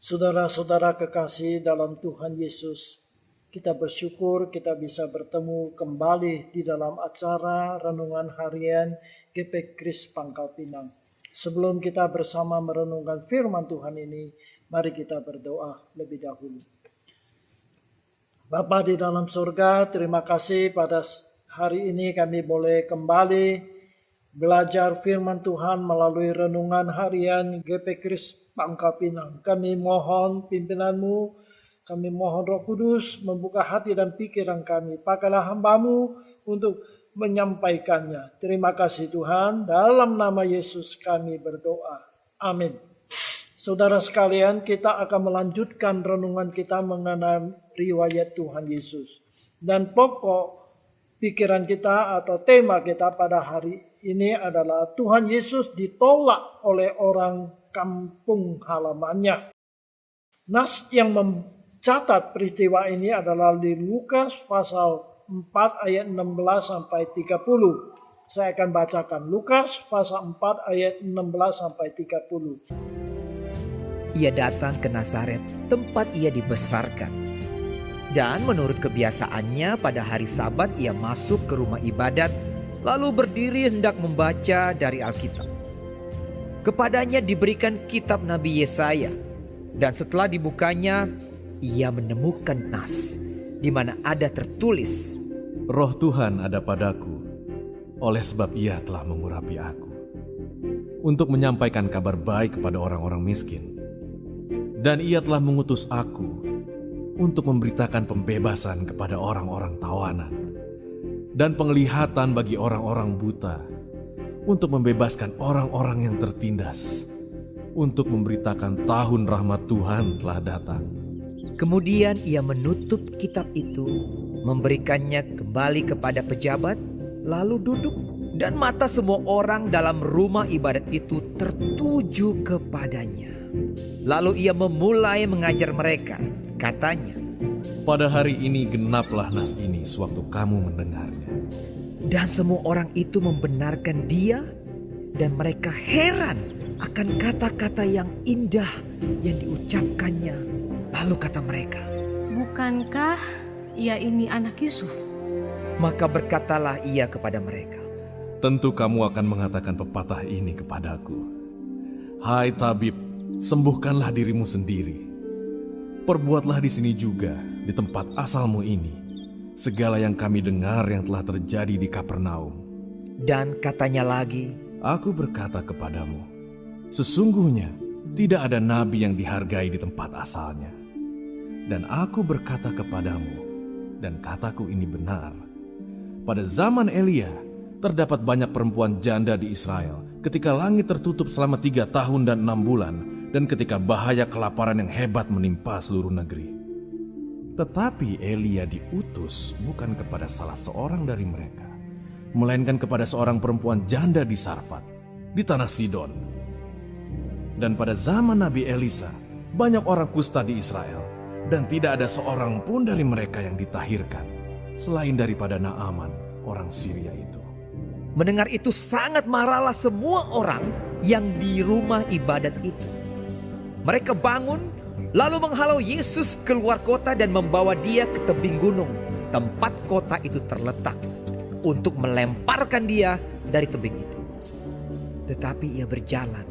Saudara-saudara kekasih dalam Tuhan Yesus, kita bersyukur kita bisa bertemu kembali di dalam acara Renungan Harian GP Kris Pangkal Pinang. Sebelum kita bersama merenungkan firman Tuhan ini, mari kita berdoa lebih dahulu. Bapa di dalam surga, terima kasih pada hari ini kami boleh kembali belajar firman Tuhan melalui renungan harian GP Kris Pangkal Pinang. Kami mohon pimpinan-Mu, kami mohon Roh Kudus membuka hati dan pikiran kami. Pakailah hamba-Mu untuk menyampaikannya. Terima kasih Tuhan, dalam nama Yesus kami berdoa. Amin. Saudara sekalian, kita akan melanjutkan renungan kita mengenai riwayat Tuhan Yesus. Dan pokok pikiran kita atau tema kita pada hari ini adalah Tuhan Yesus ditolak oleh orang kampung halamannya. Nas yang mencatat peristiwa ini adalah di Lukas pasal 4 ayat 16 sampai 30. Saya akan bacakan Lukas pasal 4 ayat 16 sampai 30. Ia datang ke Nazaret, tempat ia dibesarkan. Dan menurut kebiasaannya pada hari Sabat ia masuk ke rumah ibadat, lalu berdiri hendak membaca dari Alkitab. Kepadanya diberikan kitab Nabi Yesaya, dan setelah dibukanya, ia menemukan nas, di mana ada tertulis, Roh Tuhan ada padaku, oleh sebab ia telah mengurapi aku, untuk menyampaikan kabar baik kepada orang-orang miskin. Dan ia telah mengutus aku, untuk memberitakan pembebasan kepada orang-orang tawanan, dan penglihatan bagi orang-orang buta, untuk membebaskan orang-orang yang tertindas, untuk memberitakan tahun rahmat Tuhan telah datang. Kemudian ia menutup kitab itu, memberikannya kembali kepada pejabat, lalu duduk, dan mata semua orang dalam rumah ibadat itu tertuju kepadanya. Lalu ia memulai mengajar mereka, katanya, Pada hari ini genaplah nas ini sewaktu kamu mendengarnya. dan semua orang itu membenarkan dia, dan mereka heran akan kata-kata yang indah yang diucapkannya. Lalu kata mereka, bukankah ia ini anak Yusuf? maka berkatalah ia kepada mereka, Tentu kamu akan mengatakan pepatah ini kepadaku. Hai tabib, sembuhkanlah dirimu sendiri. Perbuatlah di sini juga, di tempat asalmu ini, segala yang kami dengar yang telah terjadi di Kapernaum. dan katanya lagi, Aku berkata kepadamu, sesungguhnya tidak ada nabi yang dihargai di tempat asalnya. Dan aku berkata kepadamu, dan kataku ini benar, pada zaman Elia terdapat banyak perempuan janda di Israel ketika langit tertutup selama 3 tahun dan 6 bulan, dan ketika bahaya kelaparan yang hebat menimpa seluruh negeri. Tetapi Elia diutus bukan kepada salah seorang dari mereka, melainkan kepada seorang perempuan janda di Sarfat, di tanah Sidon. Dan pada zaman Nabi Elisa, banyak orang kusta di Israel, dan tidak ada seorang pun dari mereka yang ditahirkan, selain daripada Naaman, orang Syria itu. mendengar itu sangat marahlah semua orang yang di rumah ibadat itu. Mereka bangun, lalu menghalau Yesus keluar kota dan membawa dia ke tebing gunung, tempat kota itu terletak, untuk melemparkan dia dari tebing itu. Tetapi ia berjalan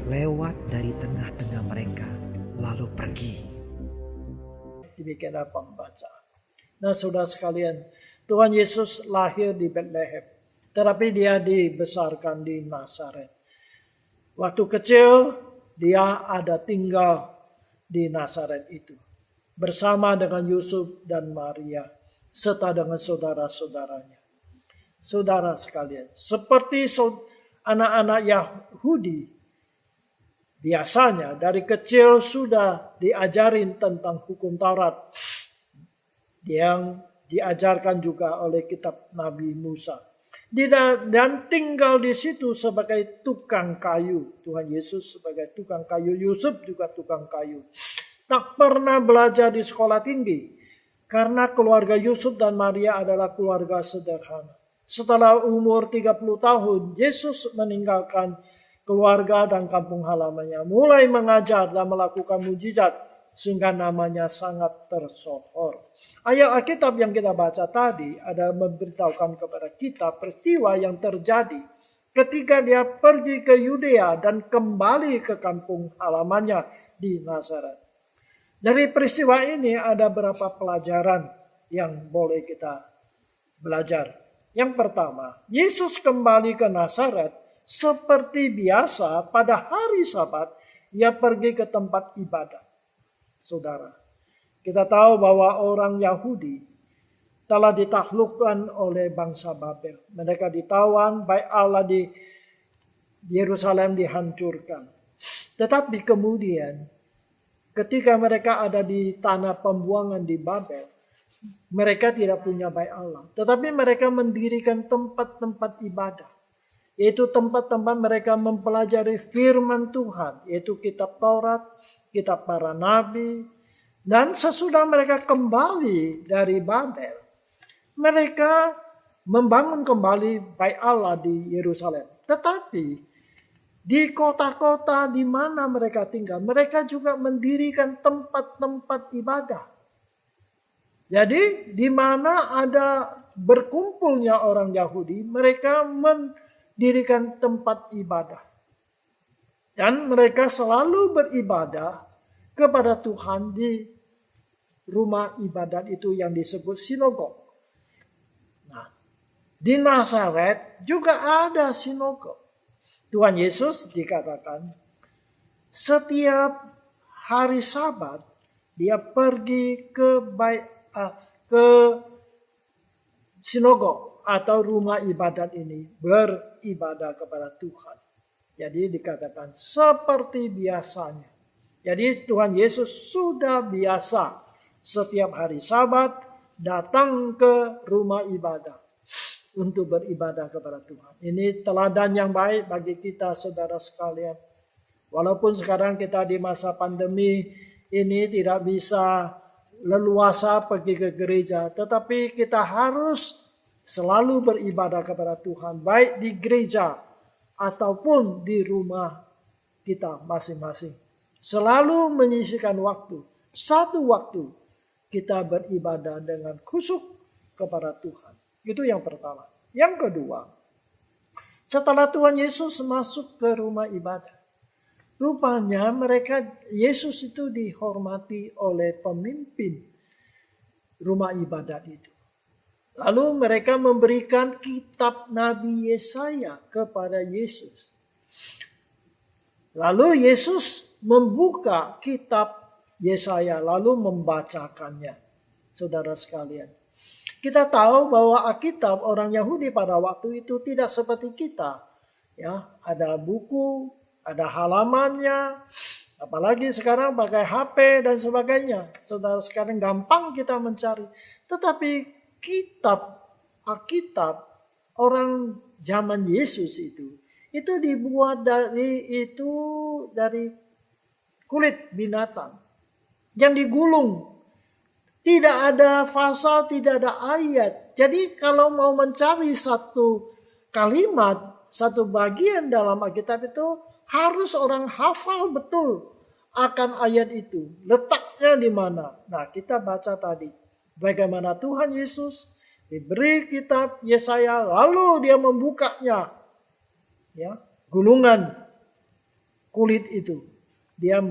lewat dari tengah-tengah mereka, lalu pergi. Demikianlah pembacaan. Nah, saudara sekalian, Tuhan Yesus lahir di Bethlehem, tetapi dia dibesarkan di Nazaret. Waktu kecil dia ada tinggal di Nazaret itu, bersama dengan Yusuf dan Maria, serta dengan saudara-saudaranya. Saudara sekalian, seperti anak-anak Yahudi, biasanya dari kecil sudah diajarin tentang hukum Taurat yang diajarkan juga oleh kitab Nabi Musa. Dan tinggal di situ sebagai tukang kayu. Tuhan Yesus sebagai tukang kayu, Yusuf juga tukang kayu. Tak pernah belajar di sekolah tinggi, karena keluarga Yusuf dan Maria adalah keluarga sederhana. Setelah umur 30 tahun, Yesus meninggalkan keluarga dan kampung halamannya. Mulai mengajar dan melakukan mujizat sehingga namanya sangat tersohor. Ayat Alkitab yang kita baca tadi ada memberitahukan kepada kita peristiwa yang terjadi ketika dia pergi ke Yudea dan kembali ke kampung halamannya di Nazaret. Dari peristiwa ini ada beberapa pelajaran yang boleh kita belajar. Yang pertama, Yesus kembali ke Nazaret seperti biasa pada hari Sabat, ia pergi ke tempat ibadah. Saudara, kita tahu bahwa orang Yahudi telah ditaklukkan oleh bangsa Babel. Mereka ditawan, baik Allah di Yerusalem dihancurkan. Tetapi kemudian ketika mereka ada di tanah pembuangan di Babel, mereka tidak punya baik Allah. Tetapi mereka mendirikan tempat-tempat ibadah. Yaitu tempat-tempat mereka mempelajari firman Tuhan. Yaitu kitab Taurat, kitab para nabi. Dan sesudah mereka kembali dari Babel, mereka membangun kembali baik Allah di Yerusalem. Tetapi di kota-kota di mana mereka tinggal, mereka juga mendirikan tempat-tempat ibadah. Jadi di mana ada berkumpulnya orang Yahudi, mereka mendirikan tempat ibadah. Dan mereka selalu beribadah kepada Tuhan di rumah ibadat itu yang disebut sinagog. Nah, di Nazaret juga ada sinagog. Tuhan Yesus dikatakan setiap hari Sabat dia pergi ke sinagog atau rumah ibadat ini beribadah kepada Tuhan. Jadi dikatakan seperti biasanya. Jadi Tuhan Yesus sudah biasa setiap hari Sabat datang ke rumah ibadah untuk beribadah kepada Tuhan. Ini teladan yang baik bagi kita saudara sekalian. Walaupun sekarang kita di masa pandemi ini tidak bisa leluasa pergi ke gereja, tetapi kita harus selalu beribadah kepada Tuhan, baik di gereja ataupun di rumah kita masing-masing. Selalu menyisihkan waktu, satu waktu kita beribadah dengan khusyuk kepada Tuhan. Itu yang pertama. Yang kedua, setelah Tuhan Yesus masuk ke rumah ibadah, rupanya Yesus itu dihormati oleh pemimpin rumah ibadat itu. Lalu mereka memberikan kitab Nabi Yesaya kepada Yesus. Lalu Yesus membuka kitab Yesaya lalu membacakannya. Saudara sekalian, kita tahu bahwa Alkitab orang Yahudi pada waktu itu tidak seperti kita. Ya, ada buku, ada halamannya, apalagi sekarang pakai HP dan sebagainya. Saudara sekalian, gampang kita mencari. Tetapi kitab Alkitab orang zaman Yesus itu dibuat dari kulit binatang yang digulung. Tidak ada pasal, tidak ada ayat. Jadi kalau mau mencari satu kalimat, satu bagian dalam Alkitab itu harus orang hafal betul akan ayat itu. Letaknya di mana? Nah, kita baca tadi bagaimana Tuhan Yesus diberi kitab Yesaya lalu dia membukanya. Ya, gulungan kulit itu. Dia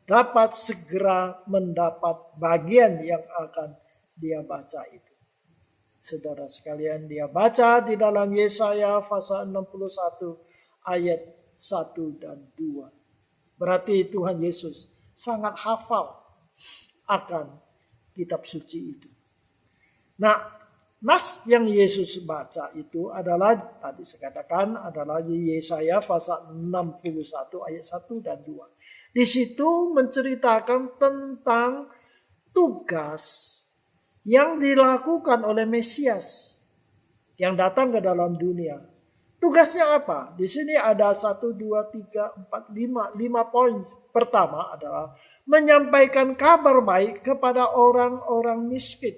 dapat segera mendapat bagian yang akan dia baca itu. Saudara sekalian, dia baca di dalam Yesaya pasal 61 ayat 1 dan 2. Berarti Tuhan Yesus sangat hafal akan kitab suci itu. Nah, nas yang Yesus baca itu adalah, tadi saya katakan, adalah Yesaya pasal 61 ayat 1 dan 2. Di situ menceritakan tentang tugas yang dilakukan oleh Mesias yang datang ke dalam dunia. Tugasnya apa? Di sini ada 1, 2, 3, 4, 5 poin. Pertama adalah menyampaikan kabar baik kepada orang-orang miskin.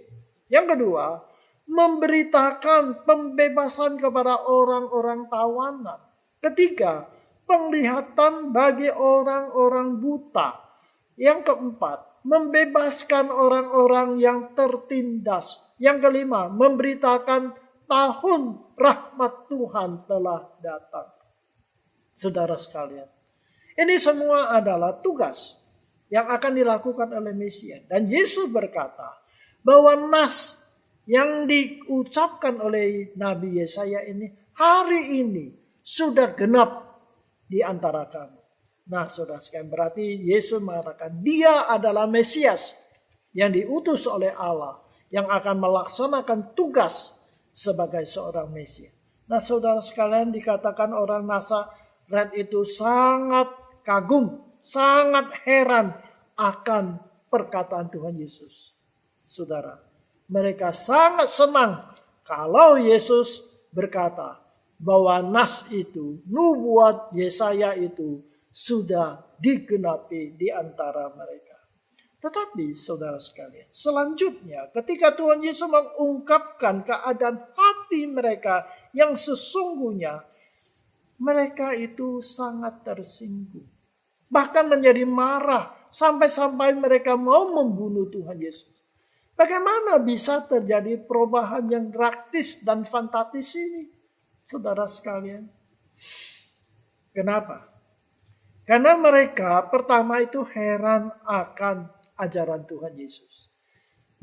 Yang kedua, memberitakan pembebasan kepada orang-orang tawanan. Ketiga, penglihatan bagi orang-orang buta. Yang keempat, membebaskan orang-orang yang tertindas. Yang kelima, memberitakan tahun rahmat Tuhan telah datang. Saudara sekalian, ini semua adalah tugas yang akan dilakukan oleh Mesias. Dan Yesus berkata bahwa nas yang diucapkan oleh Nabi Yesaya ini hari ini sudah genap di antara kamu. Nah, saudara sekalian, berarti Yesus mengatakan dia adalah Mesias yang diutus oleh Allah yang akan melaksanakan tugas sebagai seorang Mesias. Nah, saudara sekalian, dikatakan orang Nazaret itu sangat kagum, sangat heran akan perkataan Tuhan Yesus. Saudara, mereka sangat senang kalau Yesus berkata bahwa nas itu, nubuat Yesaya itu sudah digenapi di antara mereka. Tetapi saudara sekalian, selanjutnya ketika Tuhan Yesus mengungkapkan keadaan hati mereka yang sesungguhnya, mereka itu sangat tersinggung. Bahkan menjadi marah sampai-sampai mereka mau membunuh Tuhan Yesus. Bagaimana bisa terjadi perubahan yang drastis dan fantastis ini? Saudara sekalian. Kenapa? Karena mereka pertama itu heran akan ajaran Tuhan Yesus.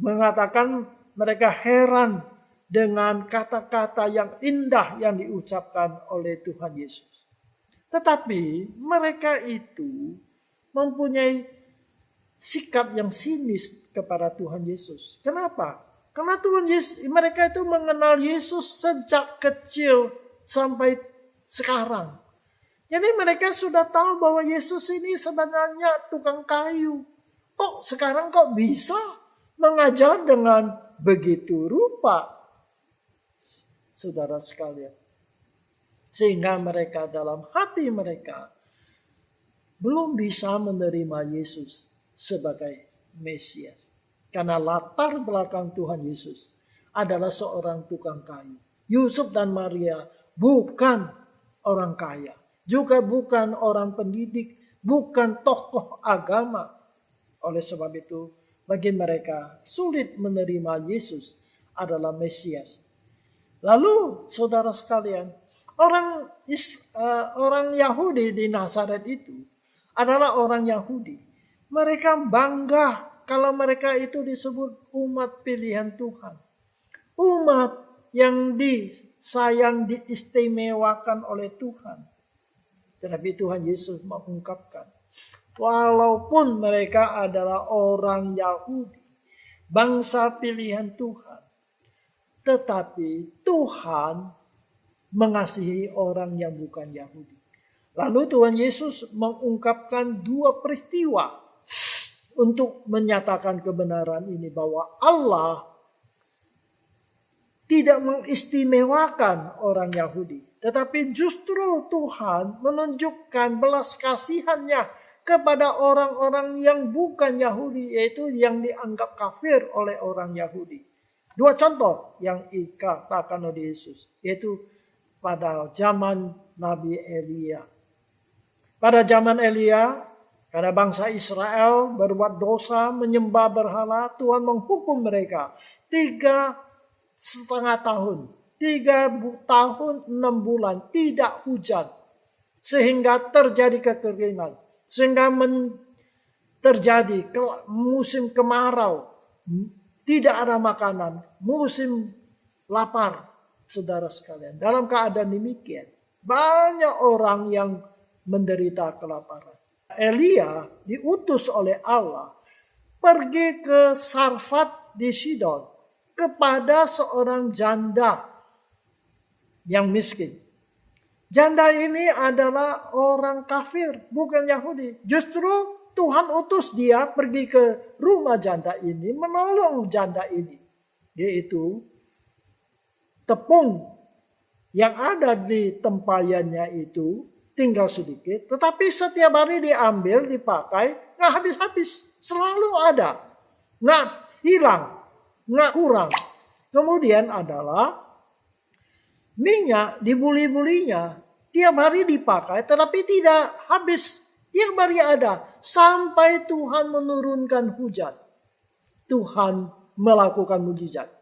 Mengatakan mereka heran dengan kata-kata yang indah yang diucapkan oleh Tuhan Yesus. Tetapi mereka itu mempunyai sikap yang sinis kepada Tuhan Yesus. Kenapa? Karena Tuhan Yesus, mereka itu mengenal Yesus sejak kecil sampai sekarang. Jadi mereka sudah tahu bahwa Yesus ini sebenarnya tukang kayu. Kok sekarang kok bisa mengajar dengan begitu rupa? Saudara sekalian. Sehingga mereka dalam hati mereka belum bisa menerima Yesus sebagai Mesias. Karena latar belakang Tuhan Yesus adalah seorang tukang kayu. Yusuf dan Maria bukan orang kaya. Juga bukan orang pendidik, bukan tokoh agama. Oleh sebab itu, bagi mereka sulit menerima Yesus adalah Mesias. Lalu, saudara sekalian, orang Yahudi di Nazaret itu adalah orang Yahudi. Mereka bangga kalau mereka itu disebut umat pilihan Tuhan. Umat yang disayang, diistimewakan oleh Tuhan. Tetapi Tuhan Yesus mengungkapkan, walaupun mereka adalah orang Yahudi, bangsa pilihan Tuhan, tetapi Tuhan mengasihi orang yang bukan Yahudi. Lalu Tuhan Yesus mengungkapkan dua peristiwa untuk menyatakan kebenaran ini, bahwa Allah tidak mengistimewakan orang Yahudi. Tetapi justru Tuhan menunjukkan belas kasihannya kepada orang-orang yang bukan Yahudi, yaitu yang dianggap kafir oleh orang Yahudi. Dua contoh yang dikatakan oleh Yesus, yaitu pada zaman Nabi Elia. Pada zaman Elia, karena bangsa Israel berbuat dosa, menyembah berhala, Tuhan menghukum mereka 3,5 tahun. 3 tahun 6 bulan tidak hujan. Sehingga terjadi kekeringan. Sehingga terjadi musim kemarau. Tidak ada makanan. Musim lapar. Saudara sekalian. Dalam keadaan demikian. Banyak orang yang menderita kelaparan. Elia diutus oleh Allah. Pergi ke Sarfat di Sidon. Kepada seorang janda yang miskin. Janda ini adalah orang kafir, bukan Yahudi. Justru Tuhan utus dia pergi ke rumah janda ini, menolong janda ini. Yaitu tepung yang ada di tempayannya itu tinggal sedikit. Tetapi setiap hari diambil, dipakai, nggak habis-habis. Selalu ada. Nggak hilang, nggak kurang. Kemudian adalah minyak dibuli-bulinya Tiap hari dipakai tetapi tidak habis. Tiap hari ada sampai Tuhan menurunkan hujan. Tuhan melakukan mujizat.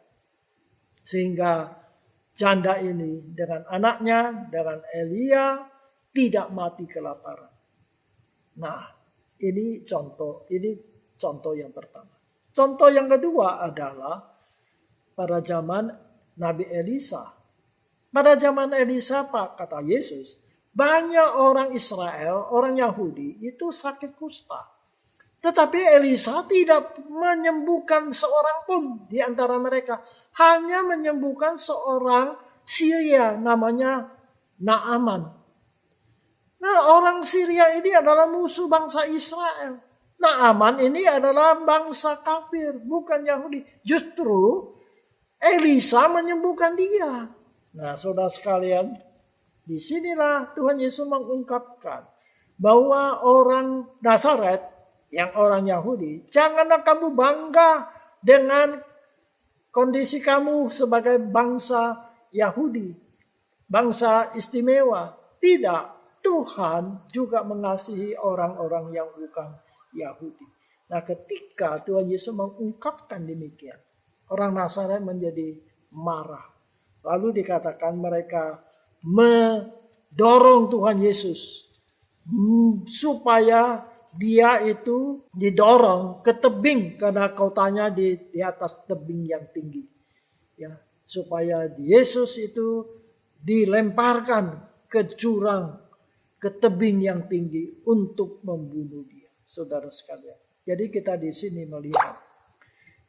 Sehingga janda ini dengan anaknya, dengan Elia tidak mati kelaparan. Nah, ini contoh yang pertama. Contoh yang kedua adalah pada zaman Nabi Elisa. Pada zaman Elisa, Pak, kata Yesus, banyak orang Israel, orang Yahudi itu sakit kusta. Tetapi Elisa tidak menyembuhkan seorang pun di antara mereka. Hanya menyembuhkan seorang Syria namanya Naaman. Nah, orang Syria ini adalah musuh bangsa Israel. Naaman ini adalah bangsa kafir, bukan Yahudi. Justru Elisa menyembuhkan dia. Nah, saudara sekalian, disinilah Tuhan Yesus mengungkapkan bahwa orang Nazaret, yang orang Yahudi, janganlah kamu bangga dengan kondisi kamu sebagai bangsa Yahudi, bangsa istimewa. Tidak, Tuhan juga mengasihi orang-orang yang bukan Yahudi. Nah, ketika Tuhan Yesus mengungkapkan demikian, orang Nazaret menjadi marah. Lalu dikatakan mereka mendorong Tuhan Yesus supaya dia itu didorong ke tebing karena kotanya di atas tebing yang tinggi. Ya, supaya Yesus itu dilemparkan ke jurang, ke tebing yang tinggi untuk membunuh dia. Saudara sekalian. Jadi kita di sini melihat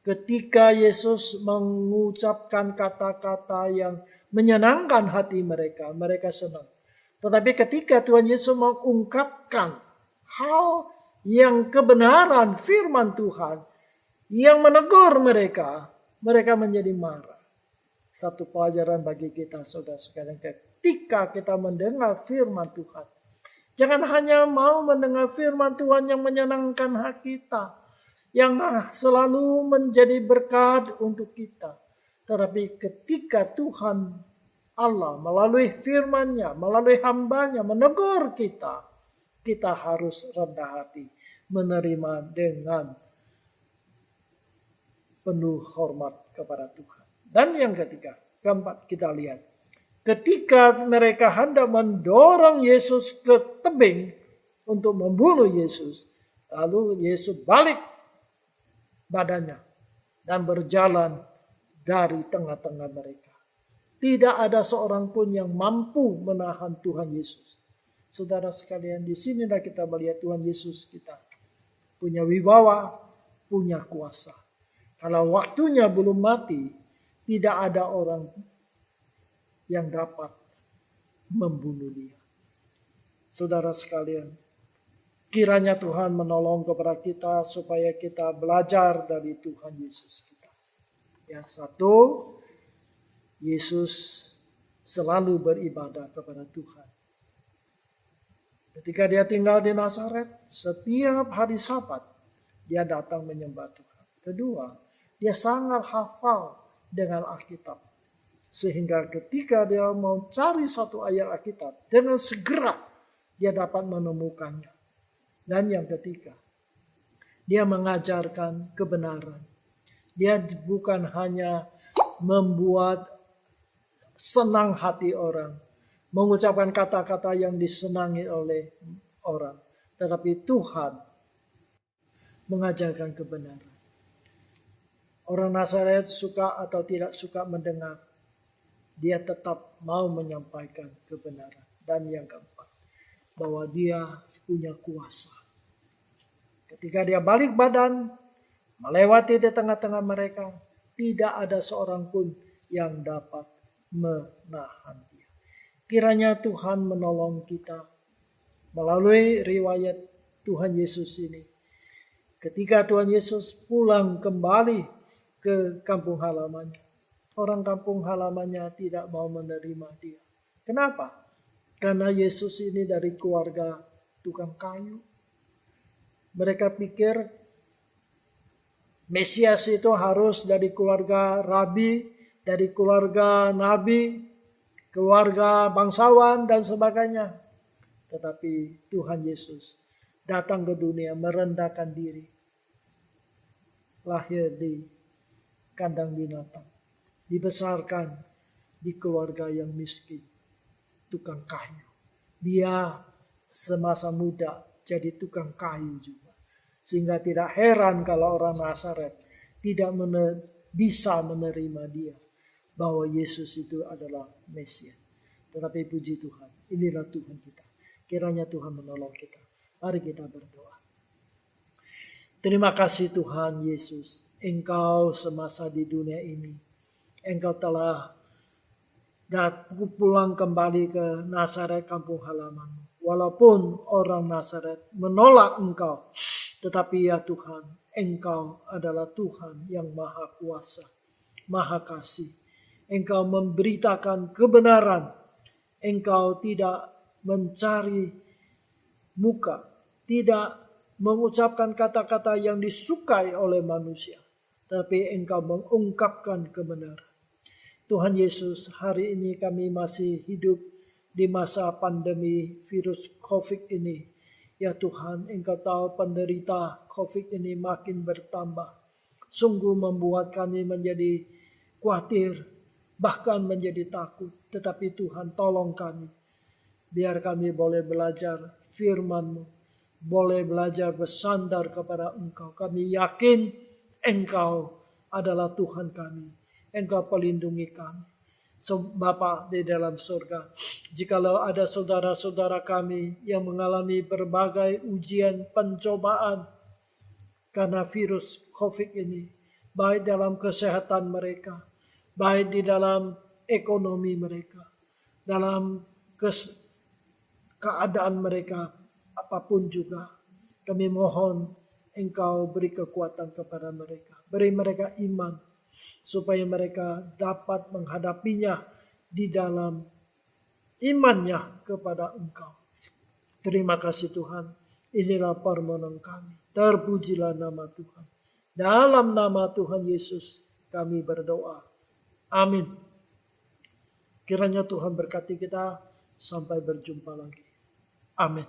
ketika Yesus mengucapkan kata-kata yang menyenangkan hati mereka, mereka senang. Tetapi ketika Tuhan Yesus mengungkapkan hal yang kebenaran firman Tuhan yang menegur mereka, mereka menjadi marah. Satu pelajaran bagi kita, saudara sekalian, ketika kita mendengar firman Tuhan, jangan hanya mau mendengar firman Tuhan yang menyenangkan hati kita, yang selalu menjadi berkat untuk kita. Tetapi ketika Tuhan Allah melalui firman-Nya, melalui hamba-Nya menegur kita, kita harus rendah hati, menerima dengan penuh hormat kepada Tuhan. Dan yang ketiga, keempat, kita lihat. Ketika mereka hendak mendorong Yesus ke tebing untuk membunuh Yesus, lalu Yesus balik badannya dan berjalan dari tengah-tengah mereka. Tidak ada seorang pun yang mampu menahan Tuhan Yesus. Saudara sekalian, di sinilah kita melihat Tuhan Yesus kita punya wibawa, punya kuasa. Kalau waktunya belum mati, tidak ada orang yang dapat membunuh dia. Saudara sekalian, kiranya Tuhan menolong kepada kita supaya kita belajar dari Tuhan Yesus kita. Yang satu, Yesus selalu beribadah kepada Tuhan. Ketika dia tinggal di Nazaret, setiap hari Sabat dia datang menyembah Tuhan. Kedua, dia sangat hafal dengan Alkitab. Sehingga ketika dia mau cari satu ayat Alkitab, dengan segera dia dapat menemukannya. Dan yang ketiga, dia mengajarkan kebenaran. Dia bukan hanya membuat senang hati orang, mengucapkan kata-kata yang disenangi oleh orang. Tetapi Tuhan mengajarkan kebenaran. Orang Nazaret suka atau tidak suka mendengar, dia tetap mau menyampaikan kebenaran. Dan yang keempat, bahwa dia punya kuasa. Ketika dia balik badan, melewati di tengah-tengah mereka, tidak ada seorang pun yang dapat menahan dia. Kiranya Tuhan menolong kita melalui riwayat Tuhan Yesus ini. Ketika Tuhan Yesus pulang kembali ke kampung halamannya, orang kampung halamannya tidak mau menerima dia. Kenapa? Karena Yesus ini dari keluarga tukang kayu. Mereka pikir Mesias itu harus dari keluarga rabi, dari keluarga nabi. keluarga bangsawan dan sebagainya. Tetapi Tuhan Yesus datang ke dunia merendahkan diri. Lahir di kandang binatang. Dibesarkan di keluarga yang miskin. Tukang kayu. Dia semasa muda jadi tukang kayu juga. Sehingga tidak heran kalau orang Nazaret tidak bisa menerima dia. Bahwa Yesus itu adalah Mesias. Tetapi puji Tuhan, inilah Tuhan kita. Kiranya Tuhan menolong kita. Mari kita berdoa. Terima kasih Tuhan Yesus. Engkau semasa di dunia ini. Engkau telah pulang kembali ke Nazaret kampung halaman. Walaupun orang Nazaret menolak engkau. Tetapi ya Tuhan, engkau adalah Tuhan yang maha kuasa. Maha kasih. Engkau memberitakan kebenaran. Engkau tidak mencari muka, tidak mengucapkan kata-kata yang disukai oleh manusia, tapi engkau mengungkapkan kebenaran. Tuhan Yesus, hari ini kami masih hidup di masa pandemi virus COVID ini. Ya Tuhan, engkau tahu penderita COVID ini makin bertambah. Sungguh membuat kami menjadi khawatir, bahkan menjadi takut. Tetapi Tuhan, tolong kami. Biar kami boleh belajar firman-Mu, boleh belajar bersandar kepada Engkau. Kami yakin Engkau adalah Tuhan kami. Engkau pelindungi kami. So, Bapa di dalam surga, jikalau ada saudara-saudara kami yang mengalami berbagai ujian pencobaan karena virus COVID ini, baik dalam kesehatan mereka, baik di dalam ekonomi mereka, dalam keadaan mereka, apapun juga, kami mohon Engkau beri kekuatan kepada mereka. Beri mereka iman, supaya mereka dapat menghadapinya di dalam imannya kepada Engkau. Terima kasih Tuhan. Inilah permohonan kami. Terpujilah nama Tuhan. Dalam nama Tuhan Yesus kami berdoa. Amin. Kiranya Tuhan berkati kita. Sampai berjumpa lagi. Amin.